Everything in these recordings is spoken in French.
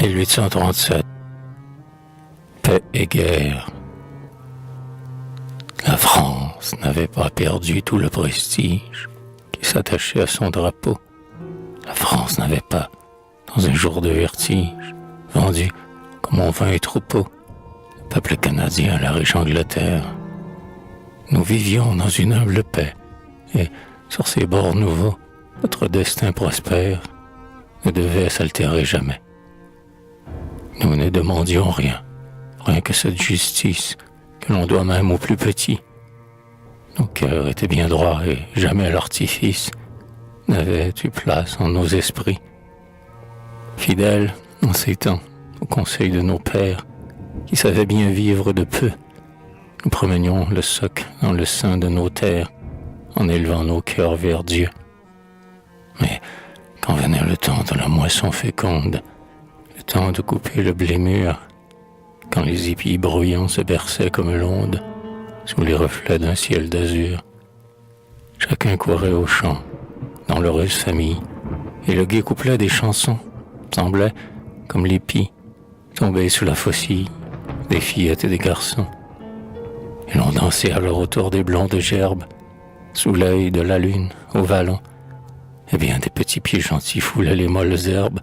1837. Paix et guerre. La France n'avait pas perdu tout le prestige qui s'attachait à son drapeau. La France n'avait pas, dans un jour de vertige, vendu comme on vend un troupeau le peuple canadien à la riche Angleterre. Nous vivions dans une humble paix, et sur ces bords nouveaux, notre destin prospère ne devait s'altérer jamais. Nous ne demandions rien que cette justice que l'on doit même aux plus petits. Nos cœurs étaient bien droits et jamais l'artifice n'avait eu place en nos esprits. Fidèles en ces temps aux conseils de nos pères qui savaient bien vivre de peu, nous promenions le soc dans le sein de nos terres en élevant nos cœurs vers Dieu. Mais quand venait le temps de la moisson féconde, le temps de couper le blé mûr, quand les épis bruyants se berçaient comme l'onde sous les reflets d'un ciel d'azur, chacun courait au champ, dans l'heureuse famille, et le gai couplet des chansons semblait, comme l'épi, tomber sous la faucille des fillettes et des garçons. Et l'on dansait alors autour des blondes gerbes, sous l'œil de la lune, au vallon, et bien des petits pieds gentils foulaient les molles herbes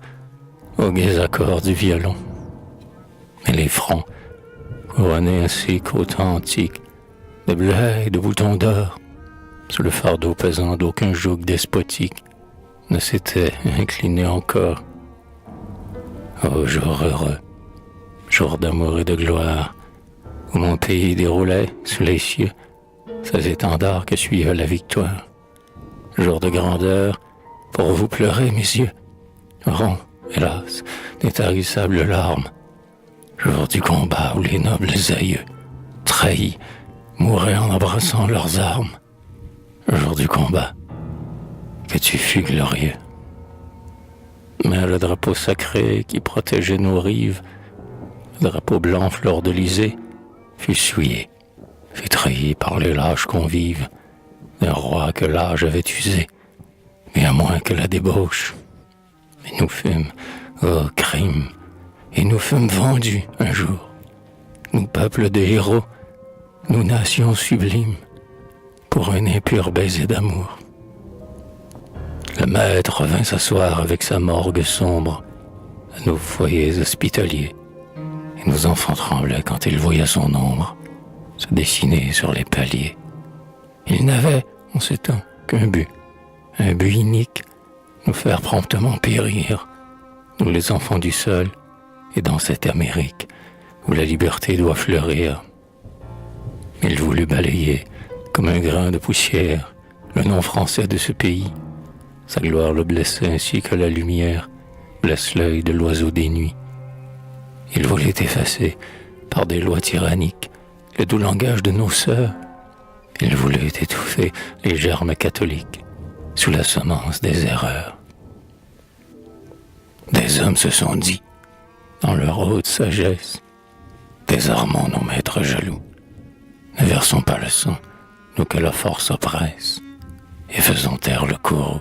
aux gais accords du violon. Mais les fronts, couronnés ainsi qu'au temps antique, de bleuets et de boutons d'or, sous le fardeau pesant d'aucun joug despotique, ne s'étaient inclinés encore. Ô jour heureux, jour d'amour et de gloire, où mon pays déroulait sous les cieux ces étendards que suivait la victoire. Jour de grandeur, pour vous pleurer, mes yeux, auront, hélas, d'intarissables larmes. Jour du combat où les nobles aïeux, trahis, mouraient en embrassant leurs armes. Jour du combat, que tu fus glorieux. Mais le drapeau sacré qui protégeait nos rives, le drapeau blanc fleur d'Elysée, fut souillé, fut trahi par les lâches convives d'un roi que l'âge avait usé, bien moins que la débauche. Et nous fûmes, ô crime, et nous fûmes vendus un jour, nous peuples de héros, nous nations sublimes, pour un impur baiser d'amour. Le maître vint s'asseoir avec sa morgue sombre à nos foyers hospitaliers, et nos enfants tremblaient quand ils voyaient son ombre se dessiner sur les paliers. Il n'avait, en ce temps, qu'un but unique, nous faire promptement périr, nous les enfants du sol, et dans cette Amérique où la liberté doit fleurir. Il voulut balayer, comme un grain de poussière, le nom français de ce pays. Sa gloire le blessait ainsi que la lumière blesse l'œil de l'oiseau des nuits. Il voulait effacer, par des lois tyranniques, le doux langage de nos sœurs. Il voulait étouffer les germes catholiques sous la semence des erreurs. Des hommes se sont dit, dans leur haute sagesse, désarmons nos maîtres jaloux, ne versons pas le sang, nous que la force oppresse, et faisons taire le courroux.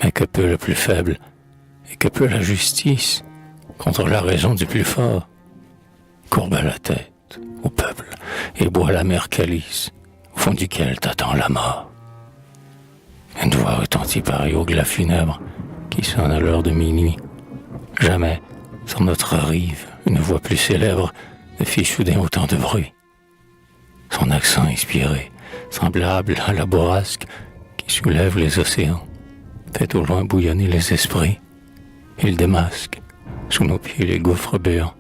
Mais que peut le plus faible, et que peut la justice, contre la raison du plus fort? Courbe la tête au peuple, et bois l'amer calice, au fond duquel t'attend la mort. Une voix retentit pareil au glas funèbre, qui sonne à l'heure de minuit. Jamais, sur notre rive, une voix plus célèbre ne fit soudain autant de bruit. Son accent inspiré, semblable à la bourrasque qui soulève les océans, fait au loin bouillonner les esprits. Il démasque, sous nos pieds, les gouffres béants.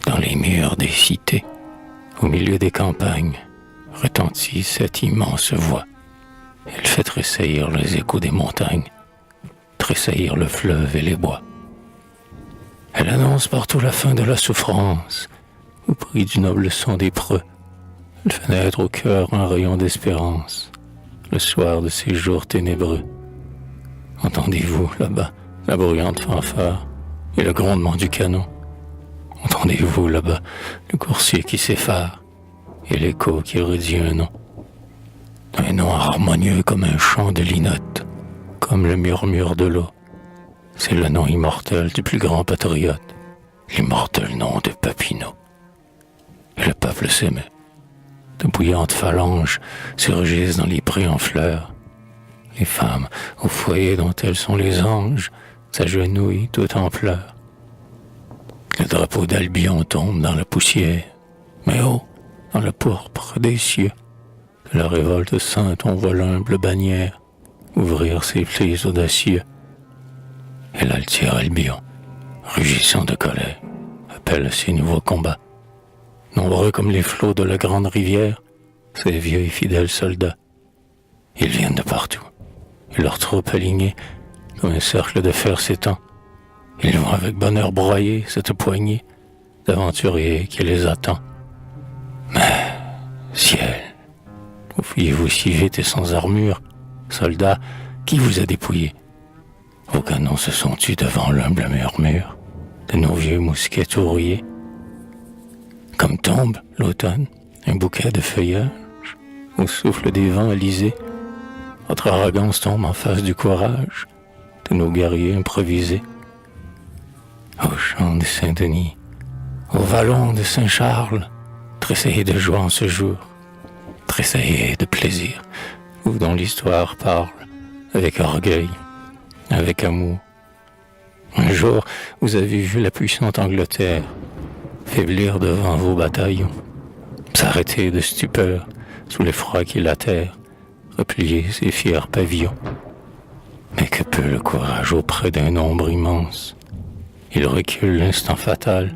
Dans les murs des cités, au milieu des campagnes, retentit cette immense voix. Elle fait tressaillir les échos des montagnes, tressaillir le fleuve et les bois. Elle annonce partout la fin de la souffrance, au prix du noble sang des preux. Elle fait naître au cœur un rayon d'espérance, le soir de ces jours ténébreux. Entendez-vous là-bas la bruyante fanfare et le grondement du canon? Entendez-vous là-bas le coursier qui s'effare et l'écho qui redit un nom? Un nom harmonieux comme un chant de linotte, comme le murmure de l'eau. c'est le nom immortel du plus grand patriote, l'immortel nom de Papineau. Et le peuple s'aimait. De bouillantes phalanges surgissent dans les prés en fleurs. Les femmes, au foyer dont elles sont les anges, s'agenouillent tout en pleurs. Le drapeau d'Albion tombe dans la poussière, mais haut, dans le pourpre des cieux, de la révolte sainte on voit l'humble bannière ouvrir ses plis audacieux. Et l'altière Albion, rugissant de colère, appelle ses nouveaux combats. Nombreux comme les flots de la grande rivière, ces vieux et fidèles soldats. Ils viennent de partout, et leurs troupes alignées, comme un cercle de fer s'étend. Ils vont avec bonheur broyer cette poignée d'aventuriers qui les attend. Mais, ciel, où fuyez-vous si vite et sans armure, soldats, qui vous a dépouillé? Vos canons se sont tus devant l'humble murmure de nos vieux mousquets tout rouillés. Comme tombe l'automne, un bouquet de feuillage, au souffle des vents alizés, votre arrogance tombe en face du courage de nos guerriers improvisés. Au champ de Saint-Denis, au vallon de Saint-Charles, tressaillez de joie en ce jour, tressaillez de plaisir, vous dont l'histoire parle avec orgueil, avec amour. Un jour, vous avez vu la puissante Angleterre faiblir devant vos bataillons, s'arrêter de stupeur sous l'effroi qui l'atterre, replier ses fiers pavillons. Mais que peut le courage auprès d'un nombre immense? Il recule l'instant fatal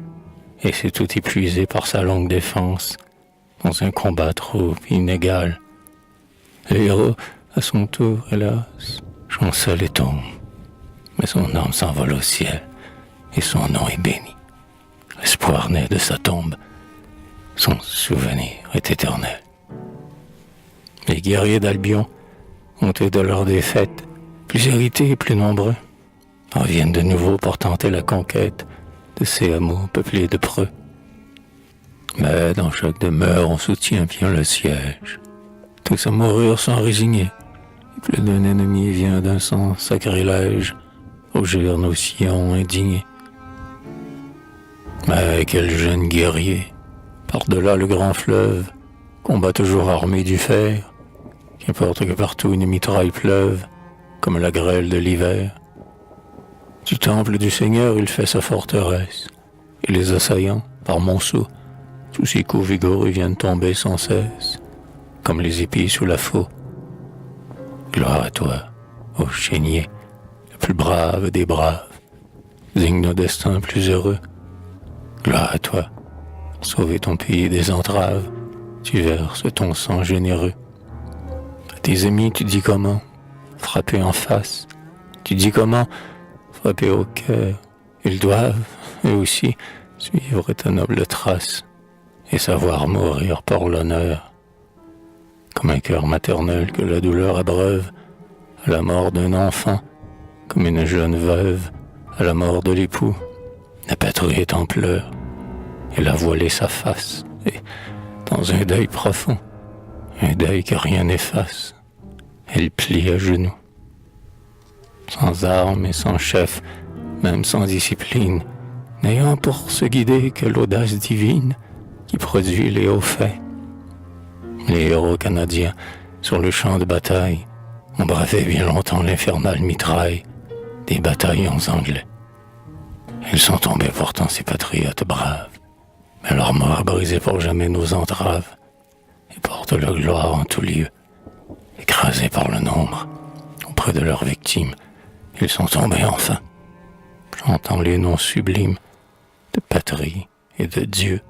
et s'est tout épuisé par sa longue défense dans un combat trop inégal. Le héros, à son tour, hélas, chancelle et tombe, mais son âme s'envole au ciel et son nom est béni. L'espoir naît de sa tombe, son souvenir est éternel. Les guerriers d'Albion, hontés de leur défaite, plus hérités et plus nombreux, en viennent de nouveau pour tenter la conquête de ces hameaux peuplés de preux. Mais dans chaque demeure on soutient bien le siège. Tous à mourir sans résigner, et plus d'un ennemi vient d'un sang sacrilège rougir nos sillons indignés. Mais quel jeune guerrier, par-delà le grand fleuve, combat toujours armé du fer, qu'importe que partout une mitraille pleuve, comme la grêle de l'hiver. Du temple du Seigneur il fait sa forteresse, et les assaillants, par monceaux, tous ses coups vigoureux viennent tomber sans cesse, comme les épis sous la faux. Gloire à toi, ô chénier, le plus brave des braves, digne nos destins plus heureux. Gloire à toi, pour sauver ton pays des entraves, tu verses ton sang généreux. À tes amis tu dis comment, frapper en face, tu dis comment, frapper au cœur. Ils doivent, eux aussi, suivre ta noble trace et savoir mourir par l'honneur. Comme un cœur maternel que la douleur abreuve à la mort d'un enfant, comme une jeune veuve à la mort de l'époux. La patrouille est en pleurs, elle a voilé sa face, et dans un deuil profond, un deuil que rien n'efface, elle plie à genoux. Sans armes et sans chef, même sans discipline, n'ayant pour se guider que l'audace divine qui produit les hauts faits. Les héros canadiens, sur le champ de bataille, ont bravé bien longtemps l'infernale mitraille des bataillons anglais. Ils sont tombés pourtant ces patriotes braves, mais leur mort brisait pour jamais nos entraves et porte leur gloire en tout lieu. Écrasés par le nombre, auprès de leurs victimes, ils sont tombés enfin, chantant les noms sublimes de patrie et de Dieu.